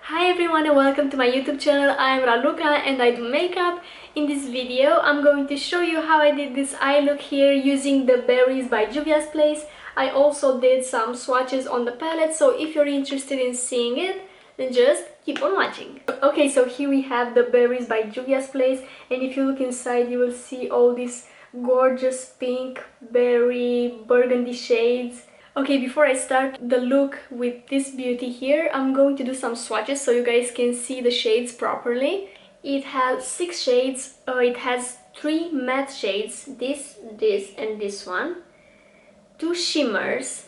Hi everyone and welcome to my YouTube channel. I'm Raluca and I do makeup. In this video I'm going to show you how I did this eye look here using the Berries by JUVIA'S. I also did some swatches on the palette, so if you're interested in seeing it, then just keep on watching. Okay, so here we have the Berries by JUVIA'S, and if you look inside you will see all these gorgeous pink, berry, burgundy shades. Okay, before I start the look with this beauty here, I'm going to do some swatches so you guys can see the shades properly. It has 6 shades. It has 3 matte shades, this, and this one. 2 shimmers,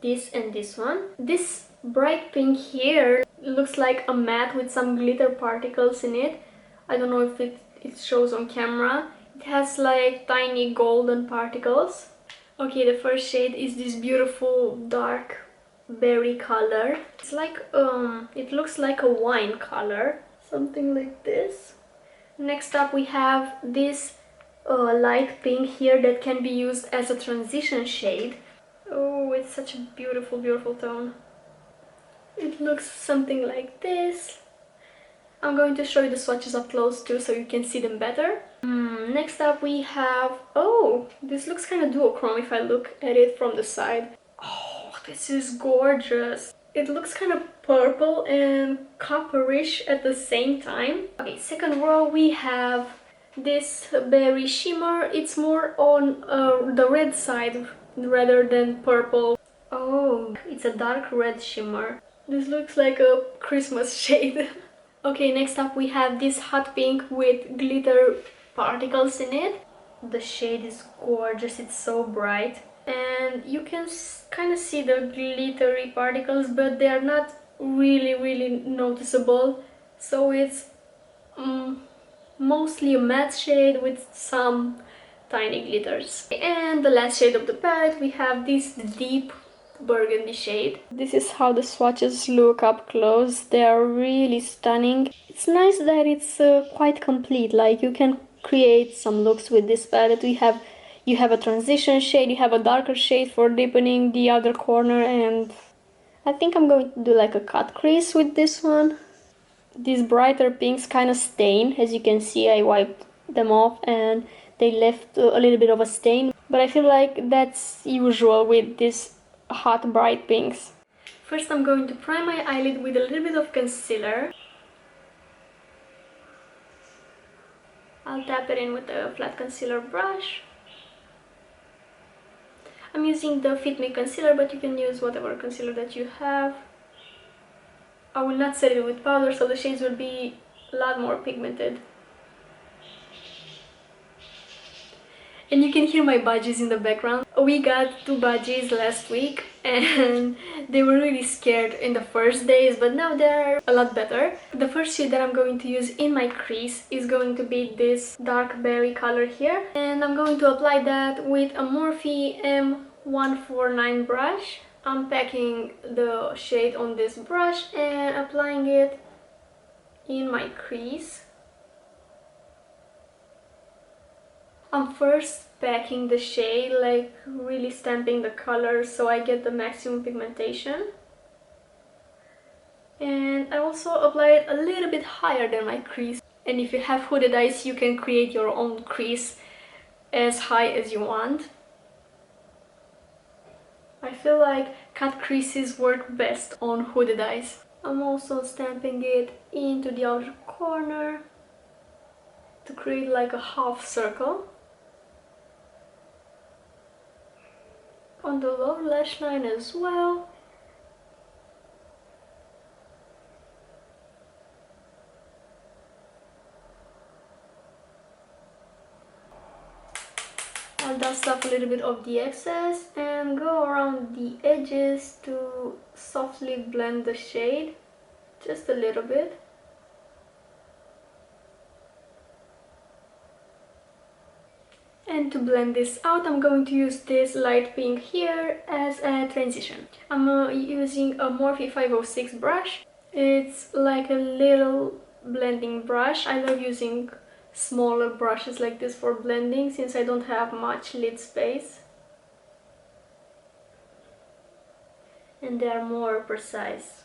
this and this one. This bright pink here looks like a matte with some glitter particles in it. I don't know if it shows on camera. It has like tiny golden particles. Okay, the first shade is this beautiful dark berry color. It's like, it looks like a wine color, something like this. Next up we have this light pink here that can be used as a transition shade. Oh, it's such a beautiful, beautiful tone. It looks something like this. I'm going to show you the swatches up close too so you can see them better. Next up we have, oh, this looks kind of duochrome if I look at it from the side. Oh, this is gorgeous. It looks kind of purple and copperish at the same time. Okay, second row we have this berry shimmer. It's more on the red side rather than purple. Oh, it's a dark red shimmer. This looks like a Christmas shade. Okay, next up we have this hot pink with glitter particles in it. The shade is gorgeous, it's so bright. And you can kind of see the glittery particles, but they are not really noticeable. So it's mostly a matte shade with some tiny glitters. And the last shade of the palette, we have this deep burgundy shade. This is how the swatches look up close. They are really stunning. It's nice that it's quite complete, like you can create some looks with this palette. You have a transition shade, you have a darker shade for deepening the other corner, and I think I'm going to do like a cut crease with this one. These brighter pinks kind of stain. As you can see, I wiped them off and they left a little bit of a stain, but I feel like that's usual with these hot bright pinks. First I'm going to prime my eyelid with a little bit of concealer. I'll tap it in with a flat concealer brush. I'm using the Fit Me concealer, but you can use whatever concealer that you have. I will not set it with powder, so the shades will be a lot more pigmented. And you can hear my budgies in the background. We got 2 budgies last week and they were really scared in the first days, but now they're a lot better. The first shade that I'm going to use in my crease is going to be this dark berry color here. And I'm going to apply that with a Morphe M149 brush. I'm packing the shade on this brush and applying it in my crease. I'm first packing the shade, like really stamping the color so I get the maximum pigmentation. And I also apply it a little bit higher than my crease. And if you have hooded eyes, you can create your own crease as high as you want. I feel like cut creases work best on hooded eyes. I'm also stamping it into the outer corner to create like a half circle. On the lower lash line as well. I'll dust off a little bit of the excess and go around the edges to softly blend the shade, just a little bit. And to blend this out, I'm going to use this light pink here as a transition. I'm using a Morphe 506 brush. It's like a little blending brush. I love using smaller brushes like this for blending since I don't have much lid space. And they are more precise.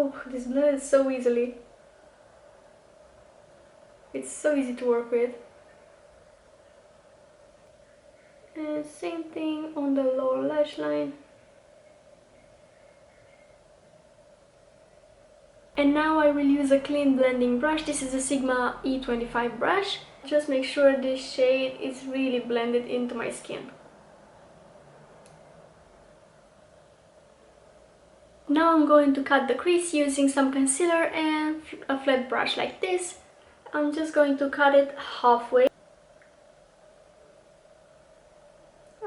Oh, this blends so easily. It's so easy to work with. And same thing on the lower lash line. And now I will use a clean blending brush. This is a Sigma E25 brush. Just make sure this shade is really blended into my skin. Now I'm going to cut the crease using some concealer and a flat brush like this. I'm just going to cut it halfway.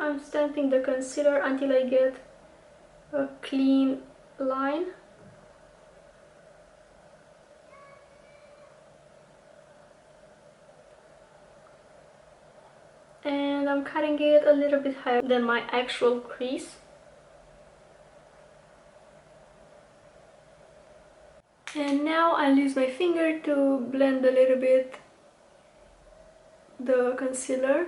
I'm stamping the concealer until I get a clean line. And I'm cutting it a little bit higher than my actual crease. And now I'll use my finger to blend a little bit the concealer.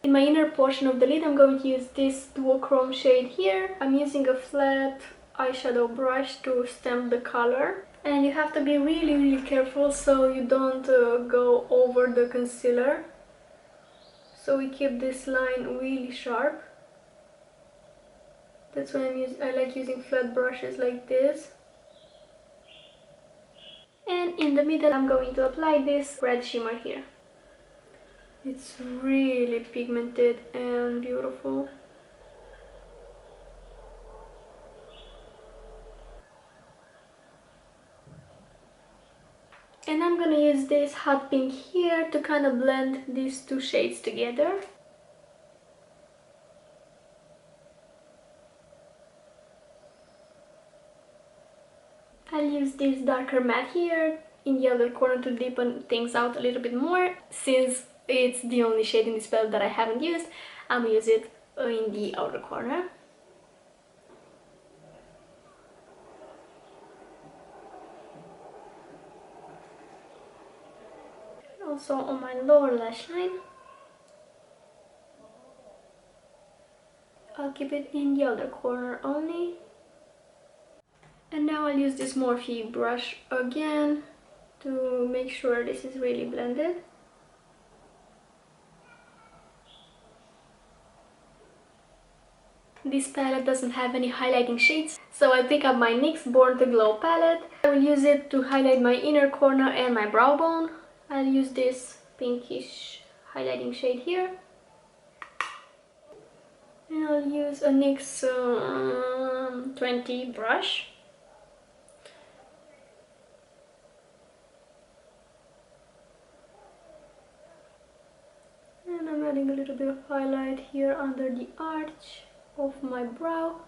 In my inner portion of the lid, I'm going to use this duochrome shade here. I'm using a flat eyeshadow brush to stamp the color. And you have to be really careful so you don't go over the concealer. So we keep this line really sharp. That's why I like using flat brushes like this. And in the middle, I'm going to apply this red shimmer here. It's really pigmented and beautiful. And I'm gonna use this hot pink here to kind of blend these two shades together. I'll use this darker matte here in the other corner to deepen things out a little bit more. Since it's the only shade in this palette that I haven't used, I'm gonna use it in the outer corner. Also on my lower lash line. I'll keep it in the other corner only. And now I'll use this Morphe brush again to make sure this is really blended. This palette doesn't have any highlighting shades, so I pick up my NYX Born to Glow palette. I will use it to highlight my inner corner and my brow bone. I'll use this pinkish highlighting shade here. And I'll use a NYX 20 brush. And I'm adding a little bit of highlight here under the arch of my brow.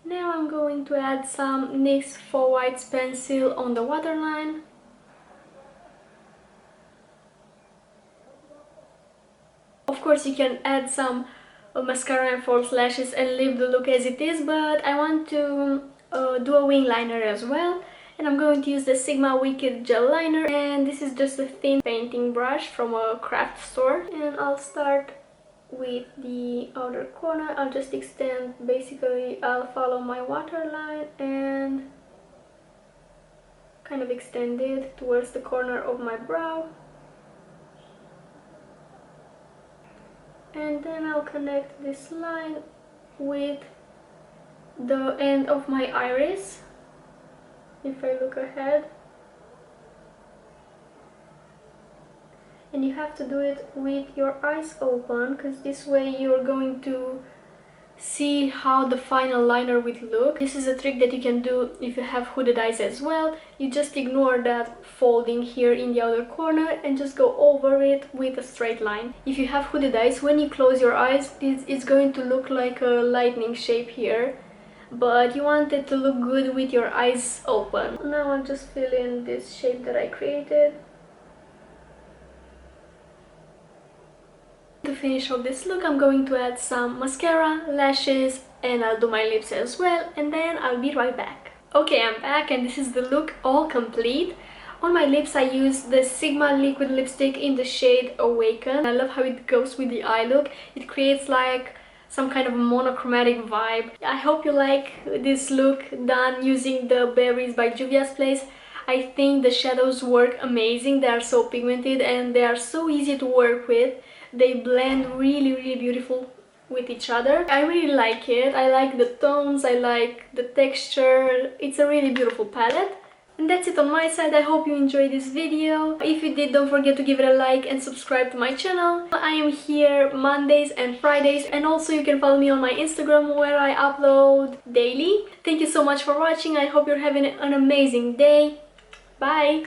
Now I'm going to add some NYX Faux Whites pencil on the waterline. Of course you can add some mascara and false lashes and leave the look as it is, but I want to do a wing liner as well. And I'm going to use the Sigma Wicked Gel Liner, and this is just a thin painting brush from a craft store. And I'll start with the outer corner. I'll just extend, basically I'll follow my waterline and kind of extend it towards the corner of my brow. And then I'll connect this line with the end of my iris. If I look ahead, and you have to do it with your eyes open, because this way you're going to see how the final liner will look. This is a trick that you can do if you have hooded eyes as well. You just ignore that folding here in the outer corner and just go over it with a straight line. If you have hooded eyes, when you close your eyes, it's going to look like a lightning shape here. But you want it to look good with your eyes open. Now I'll just fill in this shape that I created. To finish off this look, I'm going to add some mascara, lashes, and I'll do my lips as well, and then I'll be right back. Okay, I'm back, and this is the look all complete. On my lips I used the Sigma liquid lipstick in the shade Awaken. I love how it goes with the eye look. It creates like some kind of monochromatic vibe. I hope you like this look done using the Berries by Juvia's Place. I think the shadows work amazing. They are so pigmented and they are so easy to work with. They blend really beautiful with each other. I really like it. I like the tones, I like the texture. It's a really beautiful palette. And that's it on my side. I hope you enjoyed this video. If you did, don't forget to give it a like and subscribe to my channel. I am here Mondays and Fridays, and also you can follow me on my Instagram where I upload daily. Thank you so much for watching. I hope you're having an amazing day. Bye!